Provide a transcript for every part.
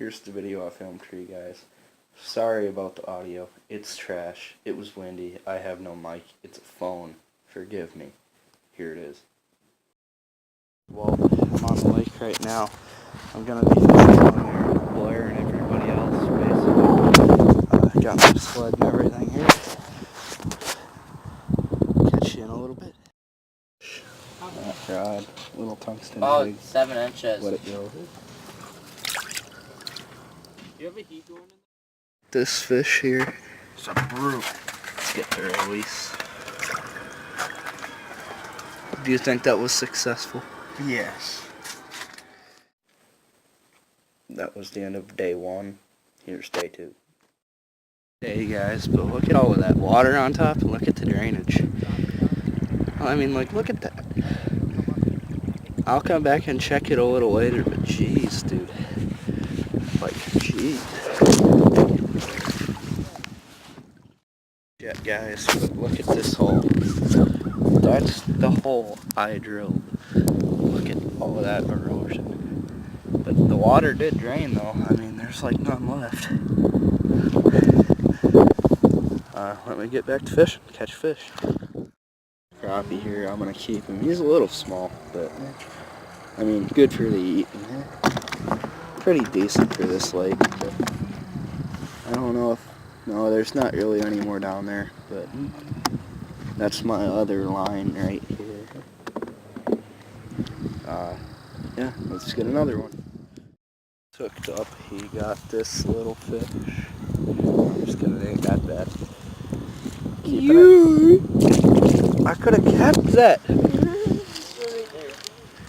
here's the video I filmed for you guys. Sorry about the audio. It's trash. It was windy. I have no mic. It's a phone. Forgive me. Here it is. Well, I'm on the lake right now. I'm gonna be fishing down there with Blair and everybody else, basically. Got my sled and everything here. Catch you in a little bit. Rod, little tungsten jig. 7 inches. Let it go. You have a heat going in there? This fish here is a brute. Let's get the release. Do you think that was successful? Yes. That was the end of day 1. Here's day 2. Hey guys, but look at all of that water on top and look at the drainage. I mean, like, look at that. I'll come back and check it a little later, but jeez, dude. Like, jeez. Yeah, guys, but look at this hole. That's the hole I drilled. Look at all of that erosion. But the water did drain, though. I mean, there's like none left. Let me get back to fishing. Catch fish. Crappie here. I'm gonna keep him. He's a little small, but I mean, good for the eating. Pretty decent for this lake, but I don't know if... No, there's not really any more down there, but that's my other line right here. Yeah, let's get another one. Hooked up, he got this little fish. I'm just kidding, it ain't that bad. I could have kept that.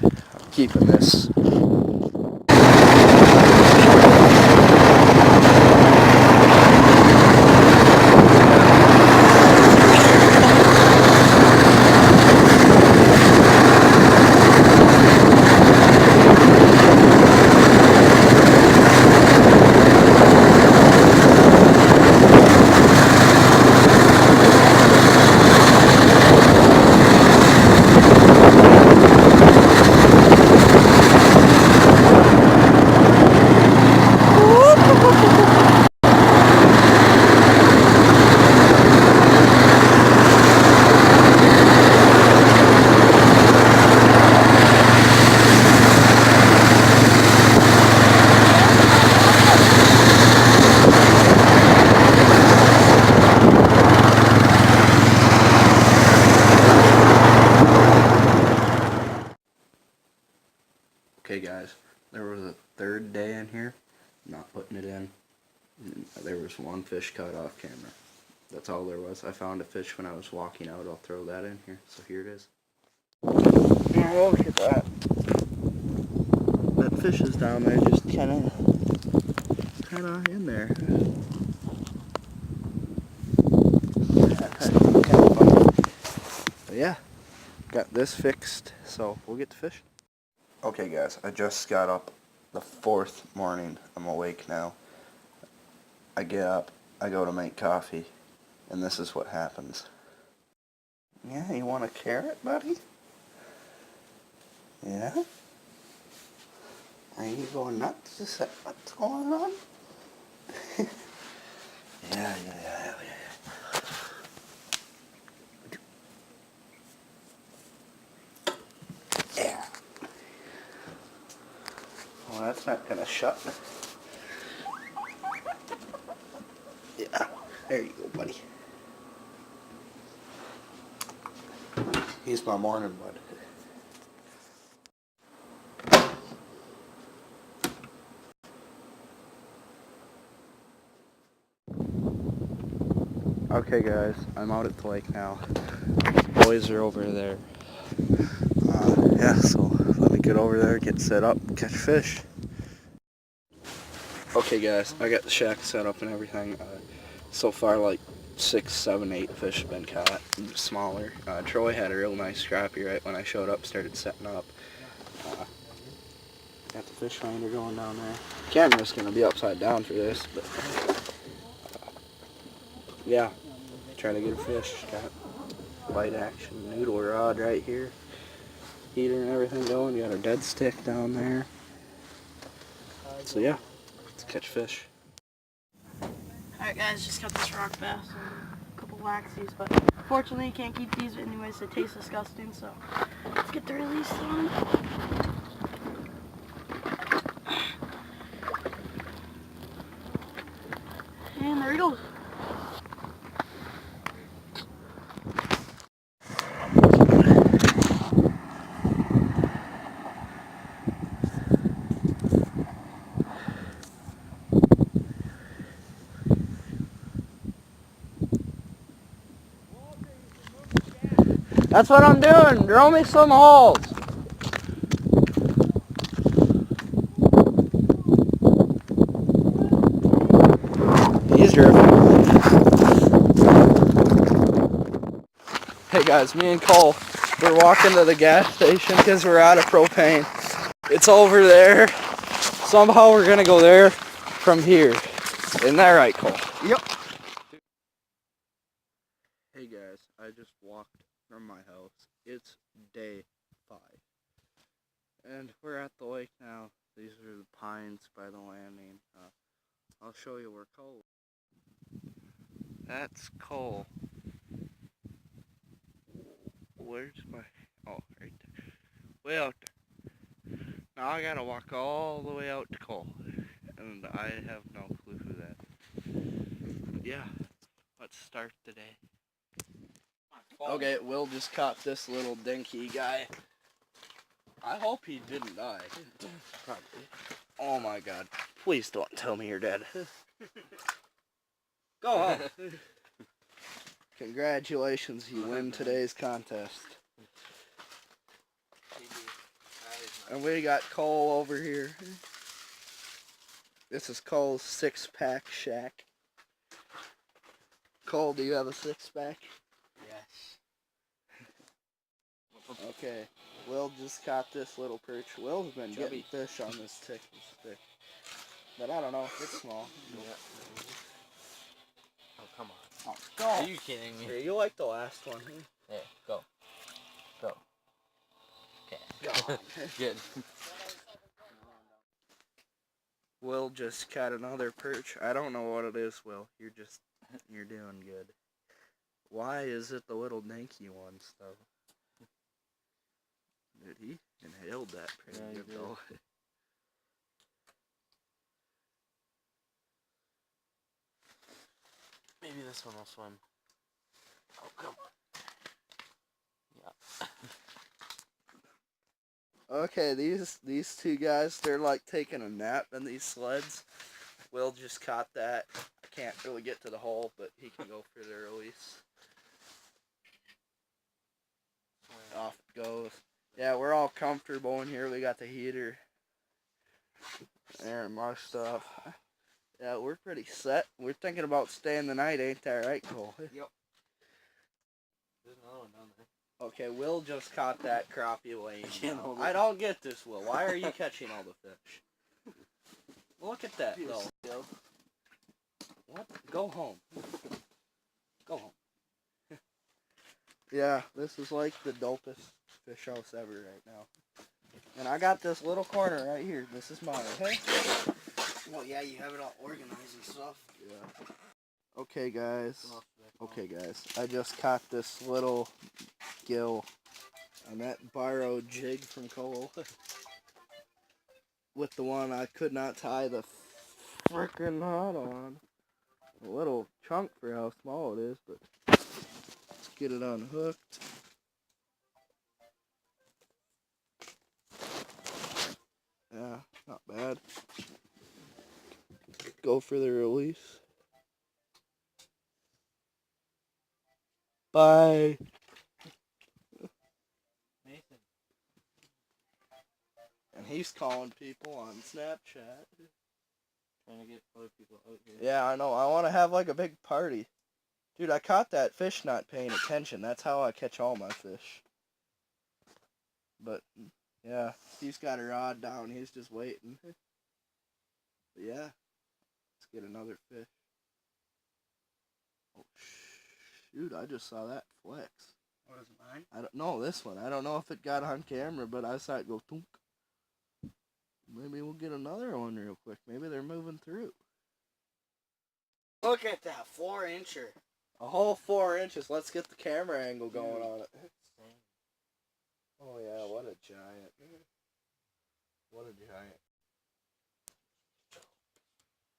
I'm keeping this. Okay guys, there was a third day in here, not putting it in. There was one fish caught off camera. That's all there was. I found a fish when I was walking out. I'll throw that in here. So here it is. Oh, look at that. That fish is down there just kinda in there. Kinda funny. But yeah, got this fixed, so we'll get to fish. Okay guys, I just got up the 4th morning. I'm awake now. I get up, I go to make coffee, and this is what happens. Yeah, you want a carrot, buddy? Yeah? Are you going nuts? Is that what's going on? Yeah. Yeah. Well, that's not gonna shut. Yeah, there you go, buddy. He's my morning bud. Okay guys, I'm out at the lake now. Boys are over there. Yeah, so let me get over there, get set up, catch fish. Okay guys, I got the shack set up and everything. So far like 6, 7, 8 fish have been caught, smaller. Troy had a real nice crappie right when I showed up, started setting up. Got the fish finder going down there. Camera's gonna be upside down for this, but yeah, trying to get a fish. Got bite action noodle rod right here. Heater and everything going. Got our dead stick down there. So yeah, let's catch fish. Alright guys, just got this rock bass and a couple waxies, but fortunately you can't keep these anyways, they taste disgusting, so let's get the release on. And there he goes. That's what I'm doing. Drill me some holes. He's drifting. Hey guys, me and Cole, we're walking to the gas station because we're out of propane. It's over there. Somehow we're gonna go there from here. Isn't that right, Cole? Yep. Hey guys, I just walked from my house. It's day 5. And we're at the lake now. These are the pines by the landing. I'll show you where Cole is. That's Cole. Where's my... Oh, right there. Way out there. Now I gotta walk all the way out to Cole. And I have no clue who that is. But yeah, let's start the day. Okay, Will just caught this little dinky guy. I hope he didn't die. Probably. Oh my god. Please don't tell me you're dead. Go home. Congratulations, you win today's contest. And we got Cole over here. This is Cole's 6-pack shack. Cole, do you have a 6-pack? Yes. Okay, Will just caught this little perch. Will's been getting fish on this stick, but I don't know, it's small. Oh, come on. Oh, go. Are you kidding me? Here, you like the last one. Yeah, go. Go. Okay. Go. Good. Will just caught another perch. I don't know what it is, Will. You're doing good. Why is it the little dinky ones, though? Dude, he inhaled that pretty good, though. Maybe this one will swim. Oh, come on. Yeah. Okay, these two guys, they're like taking a nap in these sleds. Will just caught that. I can't really get to the hole, but he can go for the release. Off it goes. Yeah, we're all comfortable in here. We got the heater. There, my stuff. Yeah, we're pretty set. We're thinking about staying the night, ain't that right, Cole? Yep. There's another one down there. Okay, Will just caught that crappie laying down. I don't get this, Will. Why are you catching all the fish? Look at that, though. What? Go home. Go home. Yeah, this is like the dopest fish house ever right now. And I got this little corner right here. This is mine, okay? Well, yeah, you have it all organized and stuff. Yeah. Okay, guys. Okay, guys. I just caught this little gill on that borrowed jig from Cole. With the one I could not tie the frickin' knot on. A little chunk for how small it is, but let's get it unhooked. Yeah, not bad. Go for the release. Bye. Nathan. And he's calling people on Snapchat. Trying to get other people out here. Yeah, I know. I want to have like a big party. Dude, I caught that fish not paying attention. That's how I catch all my fish. But, yeah, he's got a rod down. He's just waiting. But yeah, let's get another fish. Oh, shoot, I just saw that flex. What is it, mine? I don't know, this one. I don't know if it got on camera, but I saw it go thunk. Maybe we'll get another one real quick. Maybe they're moving through. Look at that 4-incher. A whole 4 inches. Let's get the camera angle going on it. Oh yeah, what a giant. What a giant.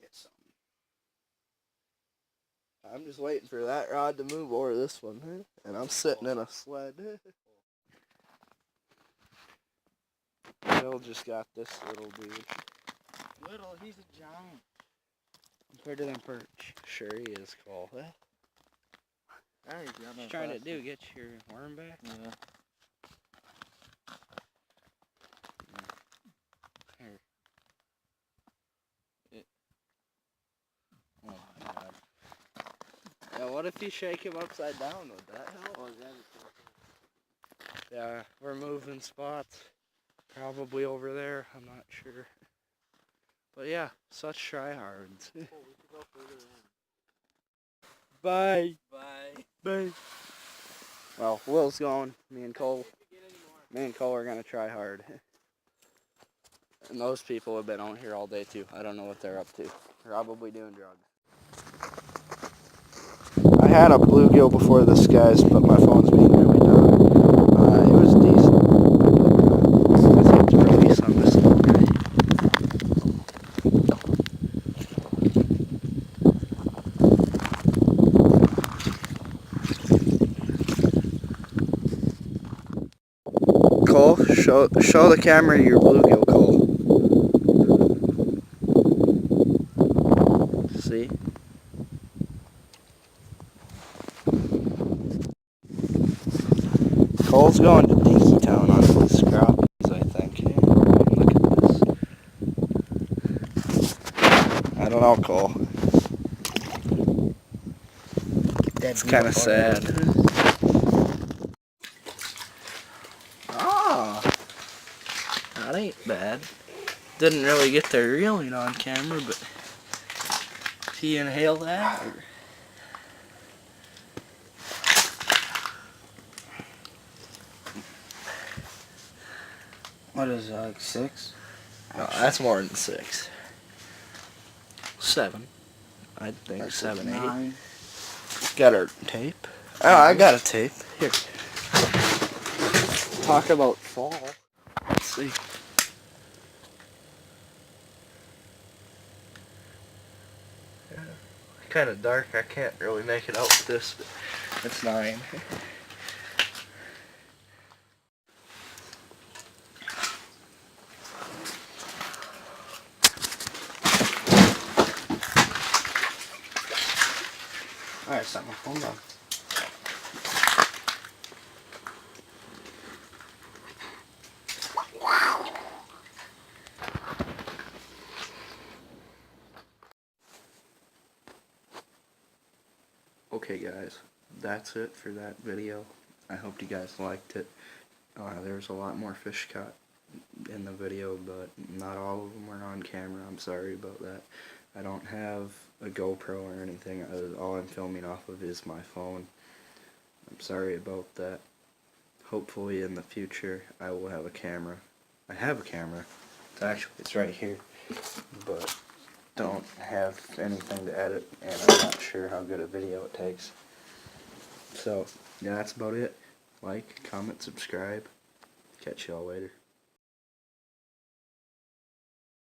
Get something. I'm just waiting for that rod to move over this one, and I'm sitting in a sled. Bill just got this little dude. Little, he's a giant. Compared to them perch. Sure he is, Cole. There you go. What you trying to do? Get your worm back? Yeah. Here. Oh my god. Yeah, what if you shake him upside down? Would that help? Oh, is that Yeah, we're moving spots. Probably over there, I'm not sure. But yeah, such tryhards. we should go further in. Bye. Bye. Bye. Well, Will's going. Me and Cole are gonna try hard. And those people have been out here all day too. I don't know what they're up to. Probably doing drugs. I had a bluegill before this, guys, but my phone's being really dumb. It was decent. Let's have to release on this little guy. Cole, show the camera your bluegill, Cole. See? Cole's going to Dinky Town on his crappies, I think. Look at this. I don't know, Cole. It's kind of sad. Ah, that ain't bad. Didn't really get the reeling on camera, but did he inhale that? Or? What is that, like 6? No, that's more than 6. 7. I think That's 7, 8. 9. Got our tape. Oh, I got a tape. Here. Talk about fall. Let's see. Yeah. Kind of dark. I can't really make it out with this, but it's 9. Alright, set my phone down. Okay guys, that's it for that video. I hope you guys liked it. There's a lot more fish caught in the video, but not all of them were on camera. I'm sorry about that. I don't have a GoPro or anything. All I'm filming off of is my phone. I'm sorry about that. Hopefully in the future I will have a camera. I have a camera. It's right here. But don't have anything to edit, and I'm not sure how good a video it takes. So, yeah, that's about it. Like, comment, subscribe. Catch y'all later.